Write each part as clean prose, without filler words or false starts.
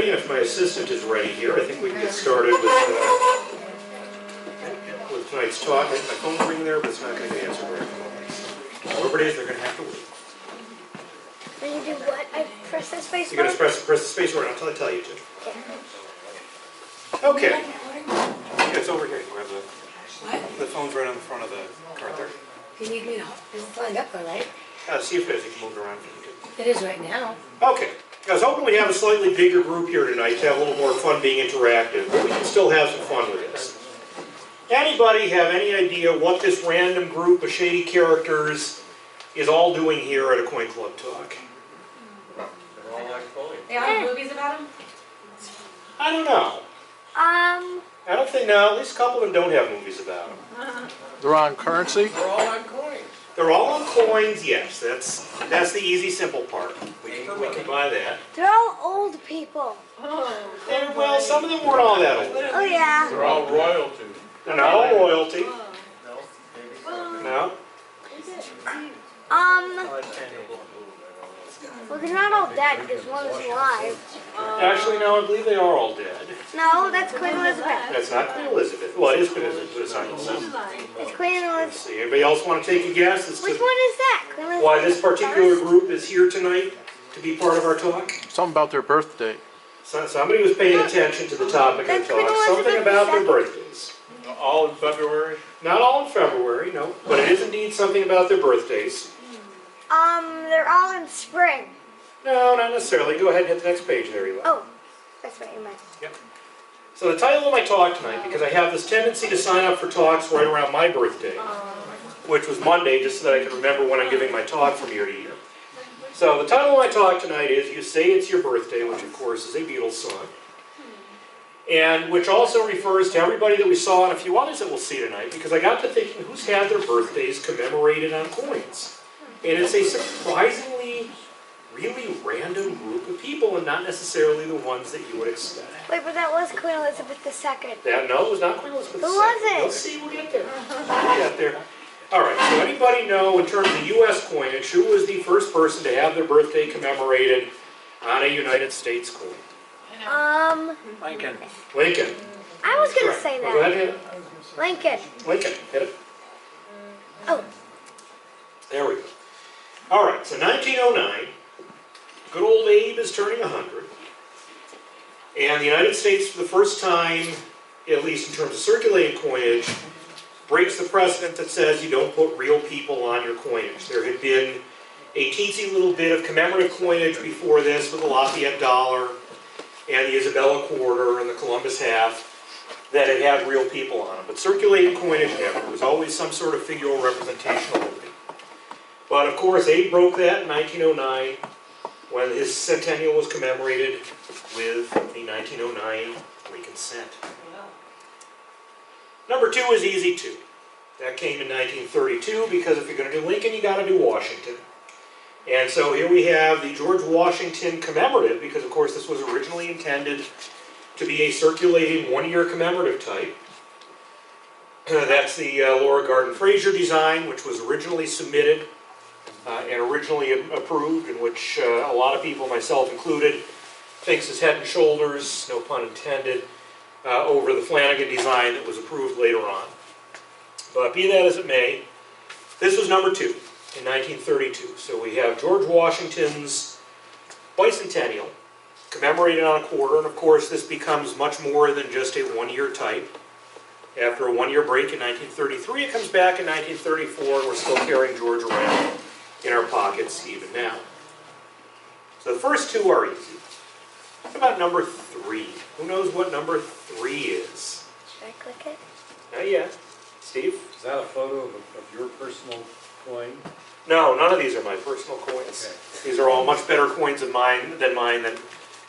ready, and if my assistant is ready here, I think we can get started with tonight's talk. My phone's ringing there, but it's not going to get answered right at the moment. Whoever it is, they're going to have to wait. When you do what? I press the space You're going to press the space bar until I tell you to. Yeah. Okay. Yeah, it's over here. You have the phone's right on the front of the cart there. You need me to hold it's lined up though, right? See if it is. You can move it around if you need to. It is right now. Okay. I was hoping we'd have a slightly bigger group here tonight to have a little more fun being interactive, but we can still have some fun with this. Anybody have any idea what this random group of shady characters is all doing here at a Coin Club Talk? They're all like coins. They all have movies about them? I don't know. I don't think, no, at least a couple of them don't have movies about them. They're on currency? They're all on coins. They're all on coins, yes. That's the easy, simple part. We can buy that. They're all old people. Well, some of them weren't all that old. Oh yeah. They're all royalty. They're not all royalty. No. Well, they're not all dead because one is alive. Actually, no, I believe they are all dead. No, that's Queen Elizabeth. That's not Queen Elizabeth. Well, it is Queen Elizabeth, but it's not Elizabeth. It's Queen Let's Elizabeth. see. Anybody else want to take a guess as Which to one is that? Queen Elizabeth why this particular first? group is here tonight to be part of our talk? Something about their birthday. So, somebody was paying attention to the topic of the That's Queen talk. Something Elizabeth about their II. birthdays. All in February? Not all in February, no. But it is indeed something about their birthdays. They're all in spring. No, not necessarily. Go ahead and hit the next page there, Eli. Oh, that's what you meant. Yep. So the title of my talk tonight, because I have this tendency to sign up for talks right around my birthday, which was Monday, just so that I can remember when I'm giving my talk from year to year. So the title of my talk tonight is You Say It's Your Birthday, which of course is a Beatles song. And which also refers to everybody that we saw and a few others that we'll see tonight, because I got to thinking who's had their birthdays commemorated on coins. And it's a surprisingly really random group of people, and not necessarily the ones that you would expect. Wait, but that was Queen Elizabeth II. No, it was not Queen Elizabeth II. Who was it? Let's see, we'll get there. We'll get there. All right, so anybody know, in terms of U.S. coinage, who was the first person to have their birthday commemorated on a United States coin? Lincoln. Lincoln. I was going to Correct. say Go ahead, that. hit it. Lincoln. Lincoln, hit it. Oh. There we go. All right, so 1909, good old Abe is turning 100. And the United States, for the first time, at least in terms of circulating coinage, breaks the precedent that says you don't put real people on your coinage. There had been a teensy little bit of commemorative coinage before this with the Lafayette dollar and the Isabella quarter and the Columbus half that had had real people on them. But circulating coinage never. It was always some sort of figural representation of liberty. But of course, Abe broke that in 1909 when his centennial was commemorated with the 1909 Lincoln cent. Number 2 is easy too. That came in 1932 because if you're going to do Lincoln, you got to do Washington. And so here we have the George Washington commemorative, because of course this was originally intended to be a circulating one-year commemorative type. That's the Laura Garden Fraser design, which was originally submitted and originally approved, in which a lot of people, myself included, thinks is head and shoulders, no pun intended, over the Flanagan design that was approved later on. But be that as it may, this was number 2 in 1932. So we have George Washington's bicentennial commemorated on a quarter, and of course this becomes much more than just a one-year type. After a one-year break in 1933, it comes back in 1934, and we're still carrying George around in our pockets even now. So the first 2 are easy. What about number 3? Who knows what number 3 is? Should I click it? Not yet. Steve? Is that a photo of your personal coin? No, none of these are my personal coins. Okay. These are all much better coins of mine that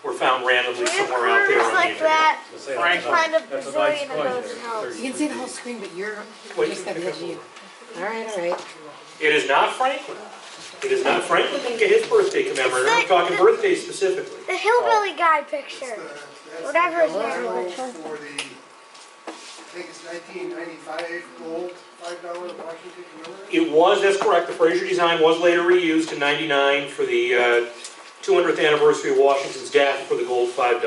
were found randomly somewhere out there on the like internet. that. Let's say Frank. Kind of that's a Brazilian nice in coin those there. notes. You can see the whole screen, but you're Wait, just got to pick up hit you. one. All right. It is not Franklin. It is not Franklin didn't get his birthday commemorated. I'm talking birthday specifically. The hillbilly guy picture. Whatever his name was. For the, I think it's 1995 gold $5 Washington commemorative. It was, that's correct. The Fraser design was later reused in '99 for the 200th anniversary of Washington's death for the gold $5,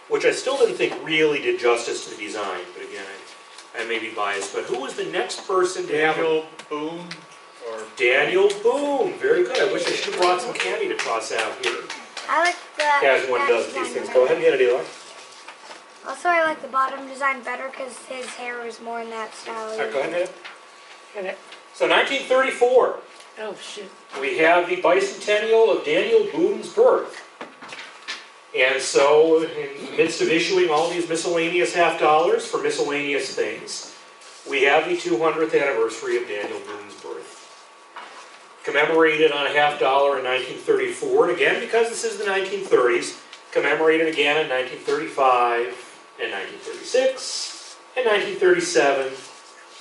which I still didn't think really did justice to the design, but again, I may be biased. But who was the next person to have a... Daniel Boone, or Daniel Boone, very good. I wish I should have brought some candy to toss out here. I like the. As one that does design these things. better. Go ahead and get it, Eli. Also, I like the bottom design better because his hair is more in that style. All right, go ahead and hit it. Got it. So 1934, Oh, shoot. we have the bicentennial of Daniel Boone's birth. And so, in the midst of issuing all these miscellaneous $50 for miscellaneous things, we have the 200th anniversary of Daniel Boone's birth. Commemorated on a $50 in 1934, and again, because this is the 1930s, commemorated again in 1935, and 1936, and 1937,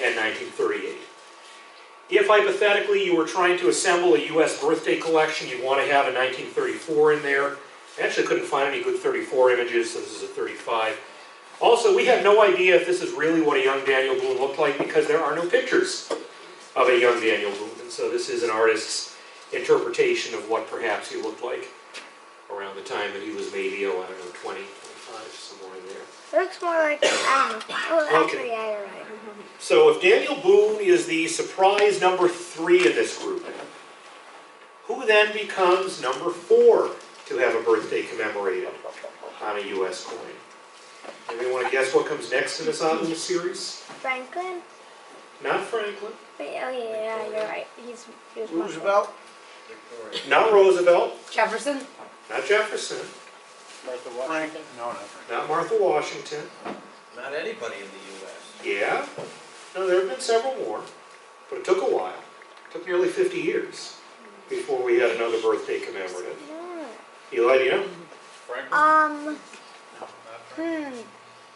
and 1938. If hypothetically you were trying to assemble a US birthday collection, you'd want to have a 1934 in there. I actually couldn't find any good 34 images, so this is a 35. Also, we have no idea if this is really what a young Daniel Boone looked like because there are no pictures of a young Daniel Boone. And so this is an artist's interpretation of what perhaps he looked like around the time that he was maybe, I don't know, 20, 25, somewhere in there. It looks more like, I don't know. Oh, Okay. actually, yeah, you're right. So if Daniel Boone is the surprise number 3 in this group, who then becomes number 4 to have a birthday commemorated on a US coin? Anybody want to guess what comes next in this odd little series? Franklin? Not Franklin, Wait, oh, yeah, you're right. He was much Roosevelt? Victoria. not Roosevelt, Jefferson? not Jefferson, Martha Washington? No, not Franklin. not Martha Washington. Not anybody in the US. Yeah, no, there have been several more, but it took a while. It took nearly 50 years before we had another birthday commemorative. Eli, do you know? Franklin?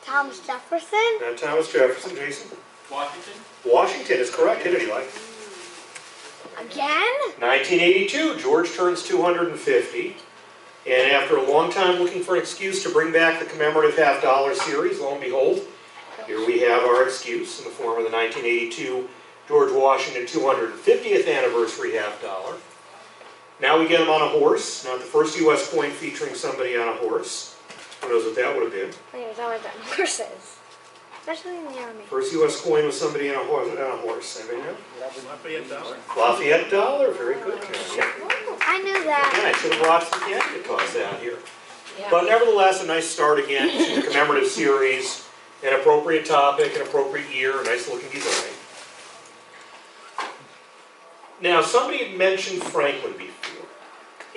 Thomas Jefferson? Not Thomas Jefferson, Jason. Washington? Washington is correct, didn't he, Eli? Again? 1982, George turns 250. And after a long time looking for an excuse to bring back the commemorative $50 series, lo and behold, here we have our excuse in the form of the 1982 George Washington 250th anniversary $50. Now we get him on a horse, not the first US coin featuring somebody on a horse. Who knows what that would have been? Wait, it's always on horses. Especially in the army. First US coin was somebody on a horse. Anybody know? Lafayette dollar. Lafayette dollar, very good, Karen. I knew Again, that. I should have brought some candy to toss out here. Yeah. But nevertheless, a nice start again to the commemorative series, an appropriate topic, an appropriate year, a nice looking design. Now, somebody had mentioned Franklin before,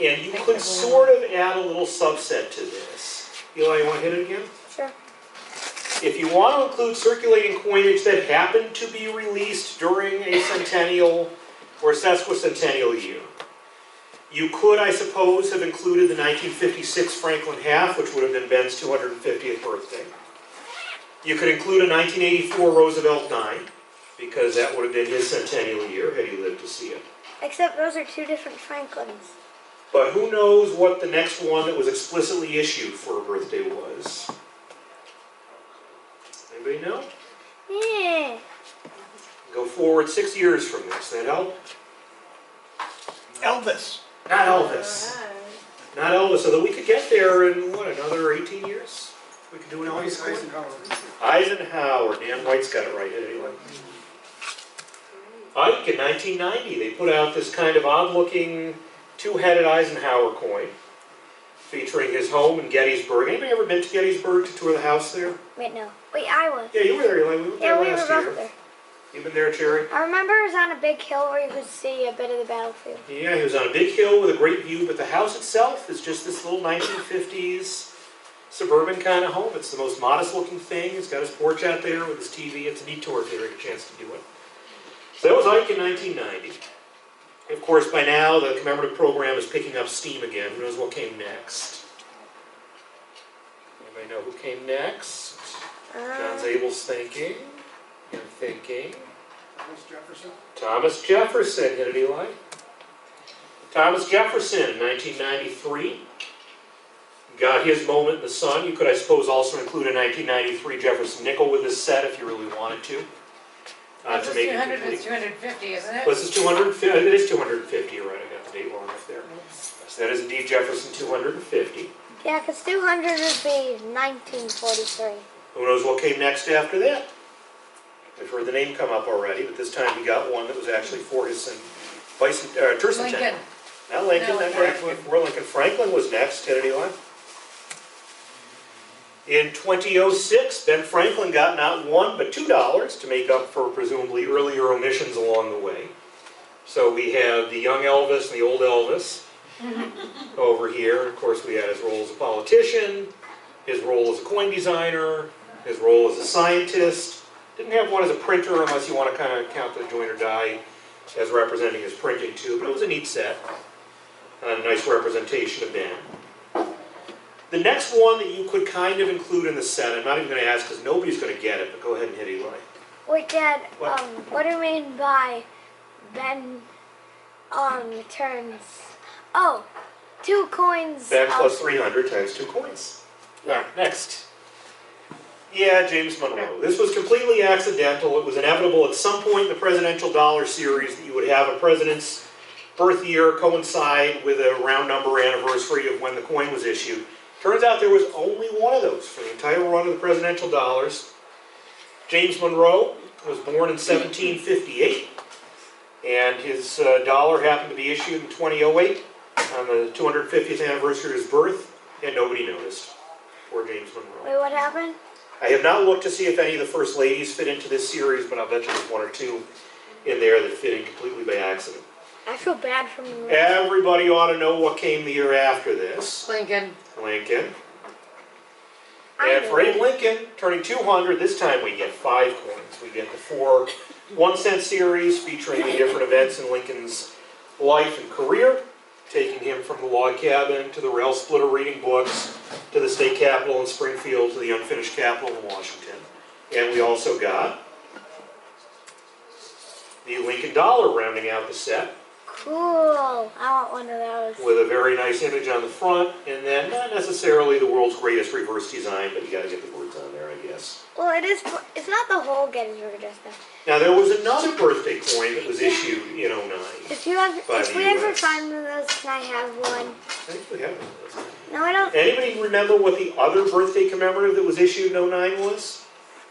and you could sort of add a little subset to this. Eli, you want to hit it again? Sure. If you want to include circulating coinage that happened to be released during a centennial or sesquicentennial year, you could, I suppose, have included the 1956 Franklin half, which would have been Ben's 250th birthday. You could include a 1984 Roosevelt 9, because that would have been his centennial year, had he lived to see it. Except those are two different Franklins. But who knows what the next one that was explicitly issued for a birthday was? Anybody know? Yeah. Go forward 6 years from this. That help? Elvis. Not Elvis. Not Elvis, although we could get there in, what, another 18 years? We could do an Elvis coin? Eisenhower. Dan White's got it right, anyway. Ike in 1990, they put out this kind of odd-looking two-headed Eisenhower coin featuring his home in Gettysburg. Anybody ever been to Gettysburg to tour the house there? Wait, no. Wait, I was. Yeah, you were there, Eli. We went there Yeah, we were last both year. there. You've been there, Cherry? I remember it was on a big hill where you could see a bit of the battlefield. Yeah, he was on a big hill with a great view, but the house itself is just this little 1950s suburban kind of home. It's the most modest looking thing. He's got his porch out there with his TV. It's a neat tour if you ever get a chance to do it. So that was Ike in 1990. Of course, by now, the commemorative program is picking up steam again. Who knows what came next? Anybody know who came next? John Zabel's thinking. You're thinking. Thomas Jefferson. Thomas Jefferson, hit it, Eli. Thomas Jefferson in 1993 got his moment in the sun. You could, I suppose, also include a 1993 Jefferson nickel with this set if you really wanted to. That's to make it 200, complete. it's 250, isn't it? This is 250, it is 250, you're right, I got the date wrong up there. So that is indeed Jefferson 250. Yeah, because 200 would be 1943. Who knows what came next after that? We've heard the name come up already, but this time he got one that was actually for his tercentennial. Lincoln. Not Lincoln, No, not Franklin. before Lincoln. Franklin was next, Kennedy line. In 2006, Ben Franklin got not $1 but $2 to make up for presumably earlier omissions along the way. So we have the young Elvis and the old Elvis over here. Of course, we had his role as a politician, his role as a coin designer, his role as a scientist. Didn't have one as a printer unless you want to kind of count the joint or die as representing his printing too, but it was a neat set. A nice representation of Ben. The next one that you could kind of include in the set, I'm not even going to ask because nobody's going to get it, but go ahead and hit Eli. Wait, Dad, What? what do you mean by Ben, turns, oh, 2 coins. Ben plus 300 times 2 coins. Yeah. Next. Yeah, James Monroe. This was completely accidental. It was inevitable at some point in the presidential dollar series that you would have a president's birth year coincide with a round number anniversary of when the coin was issued. Turns out there was only one of those for the entire run of the presidential dollars. James Monroe was born in 1758, and his dollar happened to be issued in 2008 on the 250th anniversary of his birth, and nobody noticed. Poor James Monroe. Wait, what happened? I have not looked to see if any of the first ladies fit into this series, but I'll bet you there's 1 or 2 in there that fit in completely by accident. I feel bad for me. Everybody ought to know what came the year after this. Lincoln. Lincoln. I And for know. Abe Lincoln, turning 200, this time we get 5 coins. We get the 4 1-cent series featuring the different events in Lincoln's life and career, taking him from the log cabin to the rail splitter reading books, to the state capitol in Springfield, to the unfinished capitol in Washington. And we also got the Lincoln dollar rounding out the set, Cool. I want one of those. with a very nice image on the front, and then not necessarily the world's greatest reverse design, but you gotta get the words on there, I guess. Well, it is. It's not the whole Gettysburg Address, though. Now, there was another birthday coin that was issued in '09. If you have, By if the we ever US. find one of those, can I have one? I think we have one of those. No, I don't. Anybody remember what the other birthday commemorative that was issued in '09 was?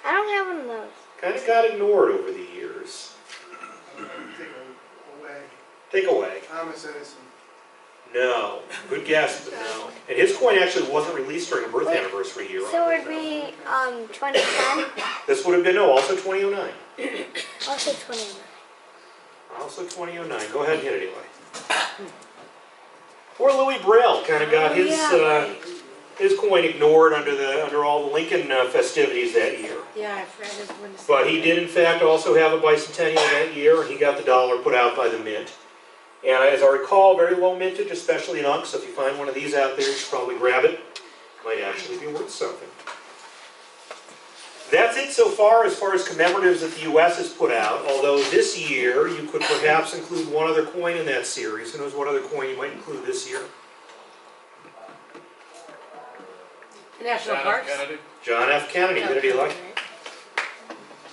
I don't have one of those. Kind of got ignored over the years. Take away. Thomas Edison. No. Good guess, but no. And his coin actually wasn't released during a birth Wait, anniversary year. So it would be 2010, This would have been, no, also 2009. also 2011. Also 2009. Go ahead and hit it anyway. Poor Louis Braille kind of got his coin ignored under all the Lincoln festivities that year. Yeah, I forgot his one. But he did in fact also have a bicentennial that year, and he got the dollar put out by the mint. And as I recall, very low mintage, especially in Unk, so if you find one of these out there, you should probably grab it. Might actually be worth something. That's it so far as commemoratives that the U.S. has put out, although this year you could perhaps include one other coin in that series. Who knows what other coin you might include this year? National John F. Parks. Kennedy. John F. Kennedy. Who did he like?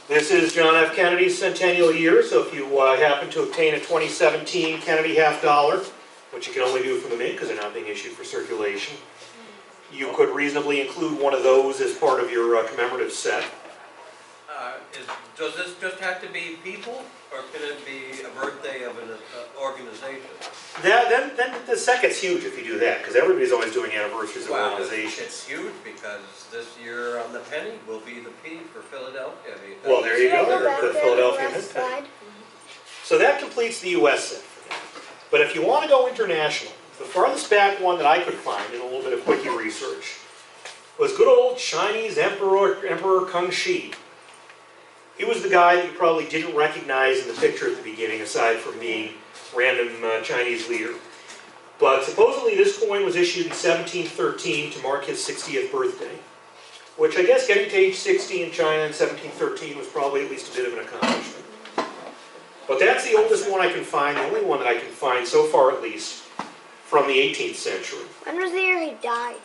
This is John F. Kennedy's centennial year, so if you happen to obtain a 2017 Kennedy $50, which you can only do from the mint because they're not being issued for circulation, you could reasonably include one of those as part of your commemorative set. Does this just have to be people, or can it be a birthday of an organization? Then the set gets huge if you do that, because everybody's always doing anniversaries of Well, organizations. it's huge because this year on the penny will be the P for Philadelphia. Well, there you Should I go, go back the there to Philadelphia the left Mint. side? So that completes the U.S. set. But if you want to go international, the farthest back one that I could find in a little bit of quickie research was good old Chinese Emperor Kung Shi. He was the guy that you probably didn't recognize in the picture at the beginning, aside from being random Chinese leader. But supposedly this coin was issued in 1713 to mark his 60th birthday, which I guess getting to age 60 in China in 1713 was probably at least a bit of an accomplishment. But that's the oldest one I can find, the only one that I can find so far at least, from the 18th century. When was the year he died?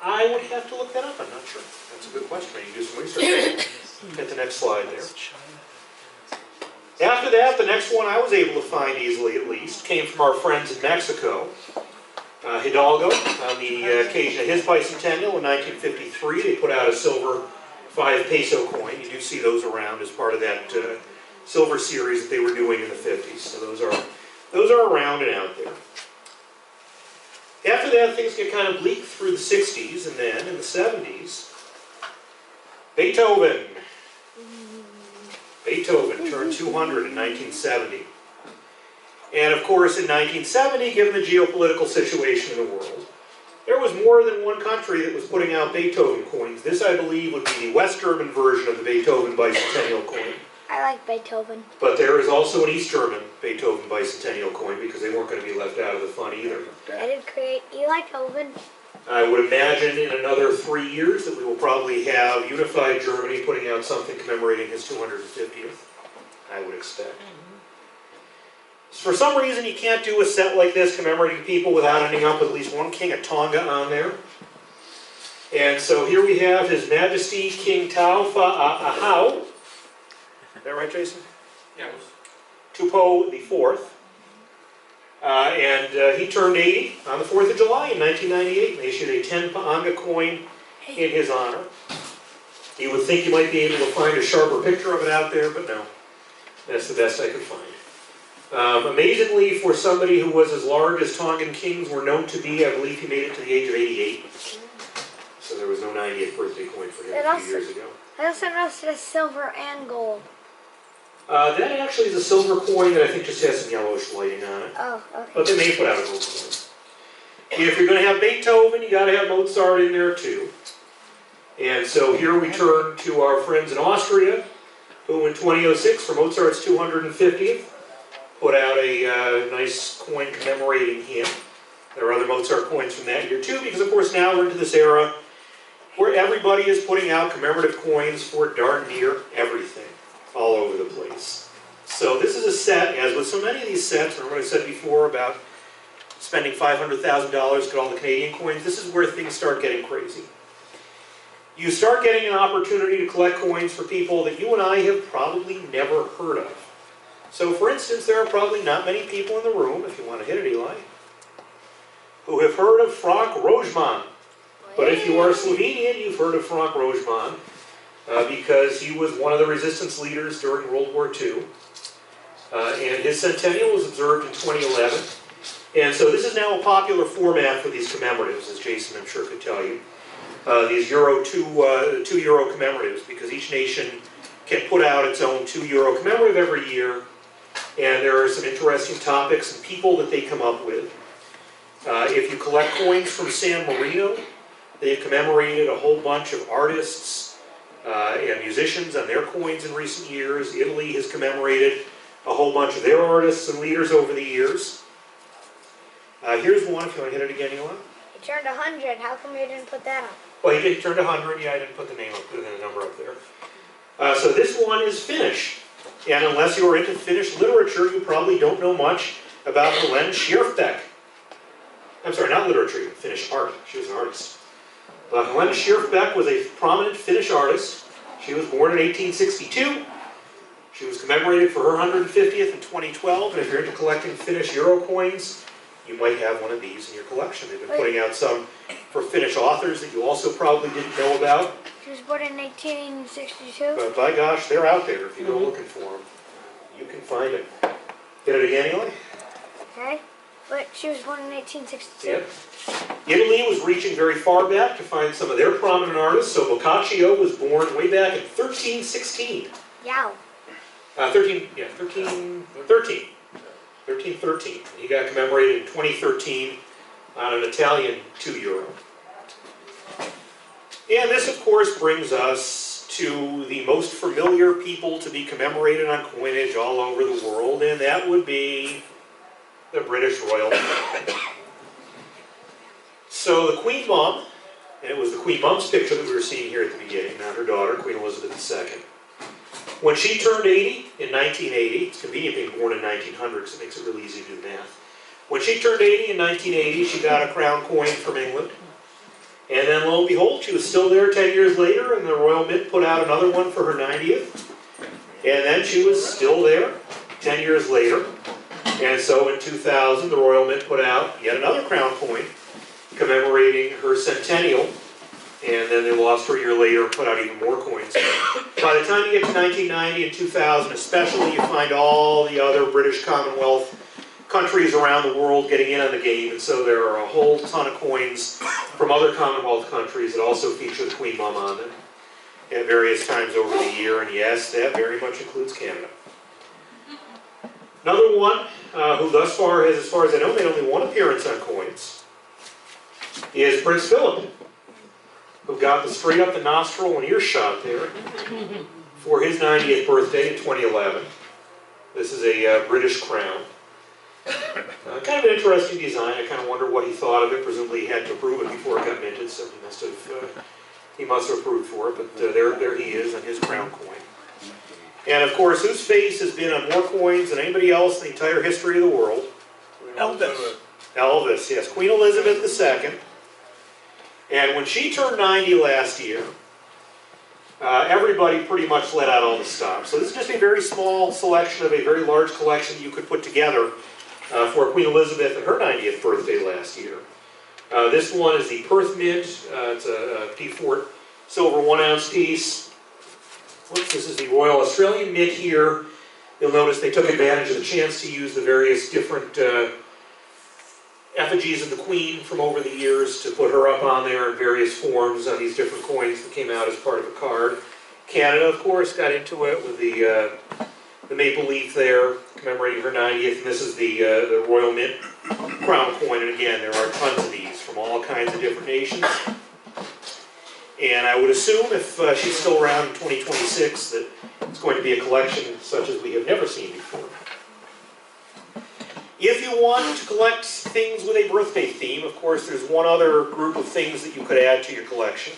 I would have to look that up, I'm not sure. That's a good question, you can do some research. Hit the next slide there. After that, the next one I was able to find easily at least came from our friends in Mexico. Hidalgo, on the occasion of his bicentennial in 1953, they put out a silver 5 peso coin. You do see those around as part of that silver series that they were doing in the 50s. So those are around and out there. After that, things get kind of bleak through the 60s, and then in the 70s, Beethoven. Beethoven turned 200 in 1970. And of course, in 1970, given the geopolitical situation in the world, there was more than one country that was putting out Beethoven coins. This, I believe, would be the West German version of the Beethoven bicentennial coin. I like Beethoven. But there is also an East German Beethoven bicentennial coin because they weren't going to be left out of the fun either. I did create Eli Toven. I would imagine in another 3 years that we will probably have unified Germany putting out something commemorating his 250th, I would expect. For some reason you can't do a set like this commemorating people without ending up with at least one King of Tonga on there. And so here we have His Majesty King Taufa Ahau. Is that right, Jason? Yeah. Tupou IV. And he turned 80 on the 4th of July in 1998, and they issued a 10 Paanga coin in his honor. You would think you might be able to find a sharper picture of it out there, but no. That's the best I could find. Amazingly, for somebody who was as large as Tongan kings were known to be, I believe he made it to the age of 88. So there was no 98th birthday coin for him a few years ago. I also noticed it as silver and gold. That actually is a silver coin that I think just has some yellowish lighting on it. Oh, okay. But they may put out a gold coin. If you're going to have Beethoven, you got to have Mozart in there too. And so here we turn to our friends in Austria, who in 2006, for Mozart's 250th, put out a nice coin commemorating him. There are other Mozart coins from that year too, because of course now we're into this era where everybody is putting out commemorative coins for darn near everything, all over the place. So this is a set, as with so many of these sets, remember what I said before about spending $500,000 to get all the Canadian coins, this is where things start getting crazy. You start getting an opportunity to collect coins for people that you and I have probably never heard of. So for instance, there are probably not many people in the room, if you want to hit it, Eli, who have heard of Frank Rožman. But if you are Slovenian, you've heard of Frank Rožman because he was one of the resistance leaders during World War II. And his centennial was observed in 2011. And so this is now a popular format for these commemoratives, as Jason I'm sure could tell you. These €2 commemoratives, because each nation can put out its own €2 commemorative every year. And there are some interesting topics and people that they come up with. If you collect coins from San Marino, they've commemorated a whole bunch of artists and musicians on their coins in recent years. Italy has commemorated a whole bunch of their artists and leaders over the years. Here's one, if you want to hit it again, Eli. He turned 100. How come you didn't put that on? Well, he did turn 100. Yeah, I didn't put the name up, the number up there. So this one is Finnish. And unless you're into Finnish literature, you probably don't know much about Helene Schierfbeck. I'm sorry, not literature, Finnish art. She was an artist. Helene Schierfbeck was a prominent Finnish artist. She was born in 1862. She was commemorated for her 150th in 2012. And if you're into collecting Finnish euro coins, you might have one of these in your collection. They've been putting out some for Finnish authors that you also probably didn't know about. She was born in 1862. But by gosh, they're out there if you go looking for them. You can find them. Hit it again, Eli? Okay. But she was born in 1862. Yep. Italy was reaching very far back to find some of their prominent artists. So Boccaccio was born way back in 1316. Yow. 1313. He got commemorated in 2013 on an Italian €2. And this, of course, brings us to the most familiar people to be commemorated on coinage all over the world, and that would be the British royal family. So the Queen Mum, and it was the Queen Mum's picture that we were seeing here at the beginning, not her daughter, Queen Elizabeth II. When she turned 80 in 1980, it's convenient being born in 1900 because it makes it really easy to do math. When she turned 80 in 1980, she got a crown coin from England. And then lo and behold, she was still there 10 years later, and the Royal Mint put out another one for her 90th. And then she was still there 10 years later. And so in 2000, the Royal Mint put out yet another crown coin commemorating her centennial. And then they lost her a year later and put out even more coins. By the time you get to 1990 and 2000 especially, you find all the other British Commonwealth countries around the world getting in on the game. And so there are a whole ton of coins from other Commonwealth countries that also feature the Queen Mum on them at various times over the year. And yes, that very much includes Canada. Another one who thus far has, as far as I know, made only one appearance on coins is Prince Philip, who got the straight up the nostril and earshot there for his 90th birthday in 2011. This is a British crown. Kind of an interesting design. I kind of wonder what he thought of it. Presumably he had to approve it before it got minted, so he must have approved for it. But there he is on his crown coin. And of course, whose face has been on more coins than anybody else in the entire history of the world? Elvis. Elvis, yes. Queen Elizabeth II. And when she turned 90 last year, everybody pretty much let out all the stops. So this is just a very small selection of a very large collection that you could put together for Queen Elizabeth and her 90th birthday last year. This one is the Perth Mint. It's a P4 silver 1 ounce piece. Whoops, this is the Royal Australian Mint here. You'll notice they took advantage of the chance to use the various different effigies of the Queen from over the years to put her up on there in various forms on these different coins that came out as part of a card. Canada, of course, got into it with the maple leaf there, commemorating her 90th, and this is the Royal Mint crown coin, and again, there are tons of these from all kinds of different nations. And I would assume if she's still around in 2026 that it's going to be a collection such as we have never seen before. If you want to collect things with a birthday theme, of course, there's one other group of things that you could add to your collection.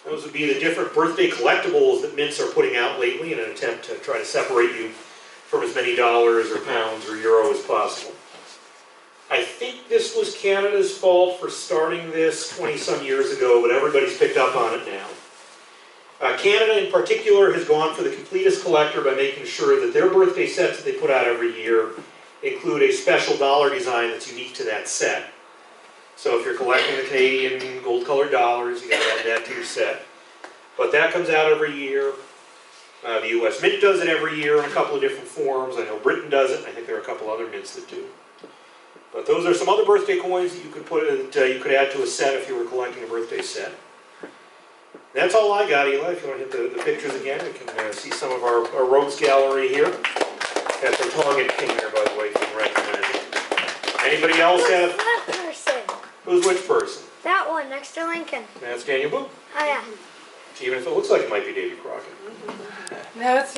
Those would be the different birthday collectibles that mints are putting out lately in an attempt to try to separate you from as many dollars or pounds or euro as possible. I think this was Canada's fault for starting this 20-some years ago, but everybody's picked up on it now. Canada in particular has gone for the completest collector by making sure that their birthday sets that they put out every year include a special dollar design that's unique to that set. So if you're collecting the Canadian gold-colored dollars, you got to add that to your set. But that comes out every year. The U.S. Mint does it every year in a couple of different forms. I know Britain does it, and I think there are a couple other mints that do. But those are some other birthday coins that you could you could add to a set if you were collecting a birthday set. That's all I got, Eli. If you want to hit the pictures again, we can see some of our rogues gallery here. Got some Tongan King there, by the way, if you can recognize it. Anybody else have? That person. Who's which person? That one next to Lincoln. That's Daniel Boone. Oh yeah. Even if it looks like it might be Davy Crockett. No, it's,